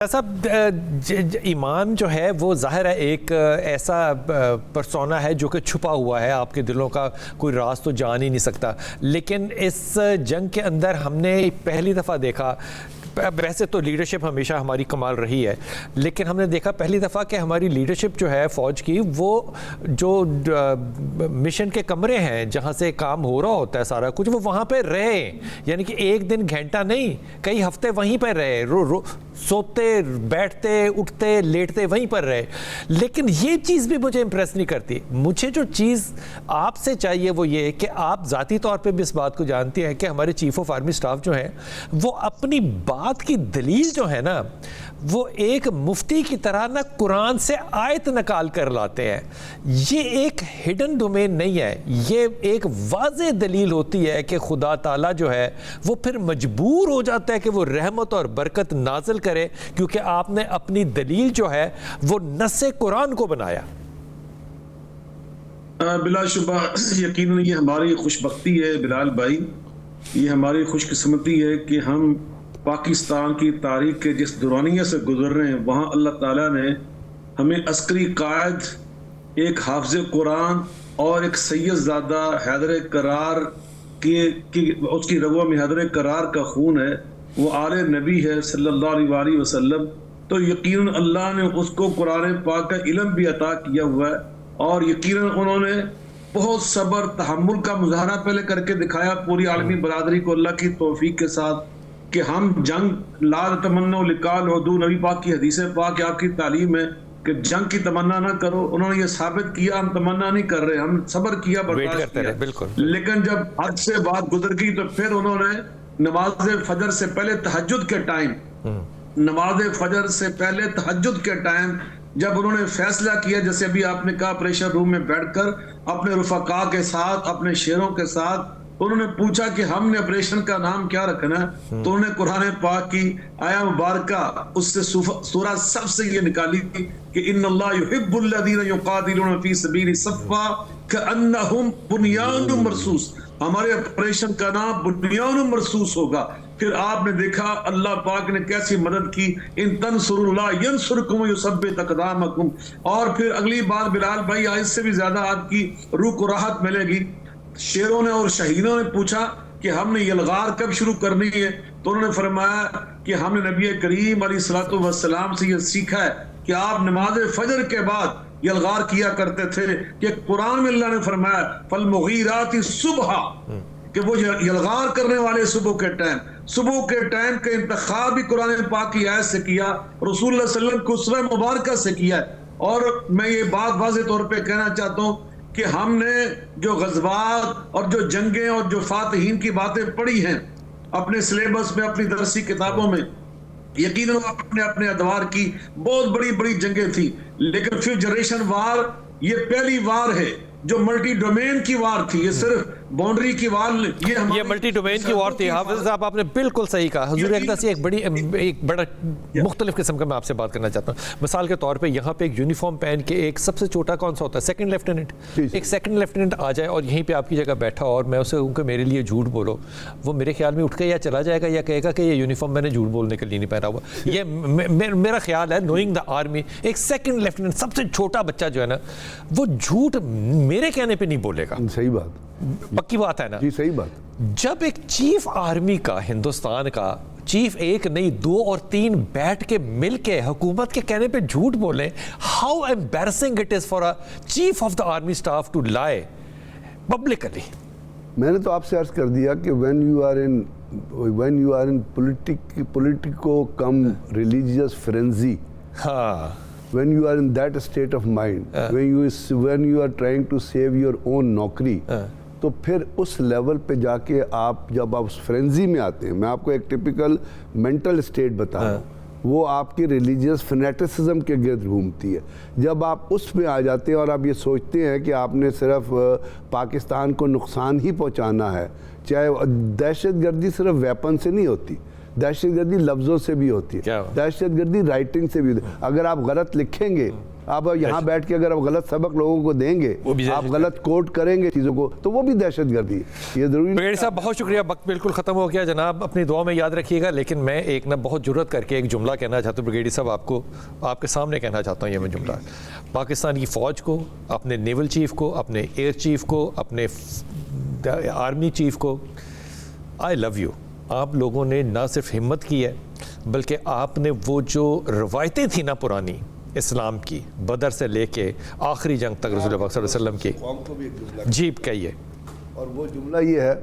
صاحب ایمان جو ہے وہ ظاہر ہے ایک ایسا پرسونا ہے جو کہ چھپا ہوا ہے، آپ کے دلوں کا کوئی راز تو جان ہی نہیں سکتا. لیکن اس جنگ کے اندر ہم نے پہلی دفعہ دیکھا، ویسے تو لیڈرشپ ہمیشہ ہماری کمال رہی ہے، لیکن ہم نے دیکھا پہلی دفعہ کہ ہماری لیڈرشپ جو ہے فوج کی، وہ جو مشن کے کمرے ہیں جہاں سے کام ہو رہا ہوتا ہے سارا کچھ، وہ وہاں پہ رہے. یعنی کہ ایک دن گھنٹہ نہیں، کئی ہفتے وہیں پہ رہے، سوتے بیٹھتے اٹھتے لیٹتے وہیں پر رہے. لیکن یہ چیز بھی مجھے امپریس نہیں کرتی. مجھے جو چیز آپ سے چاہیے وہ یہ کہ آپ ذاتی طور پہ بھی اس بات کو جانتے ہیں کہ ہمارے چیف آف آرمی سٹاف جو ہیں وہ اپنی بات کی دلیل جو ہے نا، وہ ایک مفتی کی طرح نہ قرآن سے آیت نکال کر لاتے ہیں. یہ ایک ہڈن ڈومین نہیں ہے، یہ ایک واضح دلیل ہوتی ہے کہ خدا تعالیٰ جو ہے وہ پھر مجبور ہو جاتا ہے کہ وہ رحمت اور برکت نازل کرے، کیونکہ آپ نے اپنی دلیل جو ہے وہ نص قرآن کو بنایا. بلا شبہ یقیناً یہ ہماری خوش بختی ہے بلال بھائی، یہ ہماری خوش قسمتی ہے کہ ہم پاکستان کی تاریخ کے جس دورانیہ سے گزر رہے ہیں وہاں اللہ تعالیٰ نے ہمیں عسکری قائد، ایک حافظ قرآن اور ایک سید زادہ حیدر کرار کی اس کی رگوں میں حیدر کرار کا خون ہے، وہ آل نبی ہے صلی اللہ علیہ وسلم. تو یقیناً اللہ نے اس کو قرآن پاک کا علم بھی عطا کیا ہوا ہے، اور یقیناً انہوں نے بہت صبر تحمل کا مظاہرہ پہلے کر کے دکھایا پوری عالمی برادری کو اللہ کی توفیق کے ساتھ کہ ہم جنگ لا تمنوا لقاء العدو، نبی پاک کی حدیث پاک آپ کی تعلیم ہے کہ جنگ کی تمنا نہ کرو. انہوں نے یہ ثابت کیا ہم تمنا نہیں کر رہے، ہم صبر کیا، برداشت کیا. لیکن جب حد سے بات گزر گئی تو پھر انہوں نے نماز فجر سے پہلے تہجد کے ٹائم، نماز فجر سے پہلے تہجد کے ٹائم جب انہوں نے فیصلہ کیا، جیسے ابھی آپ نے کہا آپریشن روم میں بیٹھ کر اپنے رفقا کے ساتھ، اپنے شیروں کے ساتھ انہوں نے پوچھا کہ ہم نے آپریشن کا نام کیا رکھنا ہے، تو انہوں نے قرآن پاک کی آیا مبارکہ اس سے سورہ سب سے یہ نکالی کہ ان اللہ یحب الذین یقاتلون فی سبیلہ صفا کأنہم بنیان مرصوص. ہمارے آپریشن کا نام بنیان مرصوص ہوگا. پھر آپ نے دیکھا اللہ پاک نے کیسی مدد کی، ان تنصروا اللہ ینصرکم ویثبت اقدامکم. اور پھر اگلی بات بلال بھائی، آج سے بھی زیادہ آپ کی روح کو راحت ملے گی. شیروں نے اور شہیدوں نے پوچھا کہ ہم نے یلغار کب شروع کرنی ہے، تو انہوں نے فرمایا کہ ہم نے نبی کریم علیہ الصلوۃ والسلام سے یہ سیکھا ہے کہ آپ نماز فجر کے بعد یلغار کیا کرتے تھے، کہ قرآن میں اللہ نے فرمایا فالمغیرات صبح، کہ وہ یلغار کرنے والے صبح کے ٹائم کا انتخاب بھی قرآن پاک کی آیت سے کیا، رسول اللہ صلی اللہ علیہ وسلم کو اسوہ مبارکہ سے کیا ہے. اور میں یہ بات واضح طور پہ کہنا چاہتا ہوں کہ ہم نے جو غزوات اور جو جنگیں اور جو فاتحین کی باتیں پڑھی ہیں اپنے سلیبس میں، اپنی درسی کتابوں میں، یقیناً اپنے ادوار کی بہت بڑی بڑی جنگیں تھی، لیکن ففتھ جنریشن وار یہ پہلی وار ہے جو ملٹی ڈومین کی وار تھی. یہ صرف باؤنڈری کی وار، یہ ملٹی ڈومین کی وار تھی. حافظ صاحب آپ نے بالکل صحیح کہا. حضور اقدس ایک بڑا مختلف قسم کا میں آپ سے بات کرنا چاہتا ہوں. مثال کے طور پہ یہاں پہ ایک یونیفارم پہن کے ایک سب سے چھوٹا کون سا ہوتا ہے، سیکنڈ لیفٹیننٹ. ایک سیکنڈ لیفٹیننٹ آ جائے اور یہیں پہ آپ کی جگہ بیٹھا اور میں اسے کہوں کہ میرے لیے جھوٹ بولو، وہ میرے خیال میں اٹھ کے یا چلا جائے گا یا کہے گا کہ یہ یونیفارم میں نے جھوٹ بولنے کے لیے نہیں پہنا ہوا. یہ میرا خیال ہے. نوئنگ دا آرمی، ایک سیکنڈ لیفٹیننٹ سب سے چھوٹا بچہ جو ہے نا، وہ جھوٹ میرے کہنے پہ نہیں بولے گا. صحیح بات، پکی بات ہے نا جی. صحیح بات. جب ایک چیف آرمی کا، ہندوستان کا چیف، ایک نہیں دو اور تین بیٹھ کے مل کے حکومت کے کہنے پہ جھوٹ بولیں، how embarrassing it is for a chief of the army staff to lie publicly. میں نے تو آپ سے عرض کر دیا کہ when you are in politico come religious frenzy, when you are in that state of mind, when you are trying to save your own نوکری، تو پھر اس لیول پہ جا کے جب آپ اس فرینزی میں آتے ہیں، میں آپ کو ایک ٹپیکل مینٹل اسٹیٹ بتا رہا ہوں، وہ آپ کی ریلیجیس فنیٹسزم کے گرد گھومتی ہے. جب آپ اس میں آ جاتے ہیں اور آپ یہ سوچتے ہیں کہ آپ نے صرف پاکستان کو نقصان ہی پہنچانا ہے، چاہے دہشت گردی صرف ویپن سے نہیں ہوتی، دہشت گردی لفظوں سے بھی ہوتی ہے، دہشت گردی رائٹنگ سے بھی ہوتی ہے. اگر آپ غلط لکھیں گے، آپ یہاں بیٹھ کے اگر آپ غلط سبق لوگوں کو دیں گے, آپ غلط کوٹ کریں گے چیزوں کو, تو وہ بھی دہشت گردی ہے. یہ ضروری. بریگیڈیئر صاحب بہت شکریہ, وقت بالکل ختم ہو گیا جناب, اپنی دعا میں یاد رکھیے گا. لیکن میں ایک نہ بہت جرت کر کے ایک جملہ کہنا چاہتا ہوں بریگیڈیئر صاحب, آپ کو آپ کے سامنے کہنا چاہتا ہوں یہ میں جملہ. پاکستان کی فوج کو, اپنے نیول چیف کو, اپنے ایئر چیف کو, اپنے آرمی چیف کو, آئی لو یو. آپ لوگوں نے نہ صرف ہمت کی ہے بلکہ آپ نے وہ جو روایتیں تھیں نا پرانی اسلام کی, بدر سے لے کے آخری جنگ تک رسول اللہ صلی اللہ علیہ وسلم کی, جی کہیے. اور وہ جملہ یہ ہے,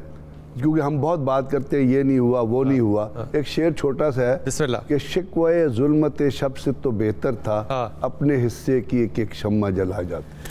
کیونکہ ہم بہت بات کرتے ہیں یہ نہیں ہوا وہ نہیں ہوا, ایک شعر چھوٹا سا ہے بسم اللہ. کہ شکوہ ظلمت شب سے تو بہتر تھا, اپنے حصے کی ایک ایک شمع جلا جاتا.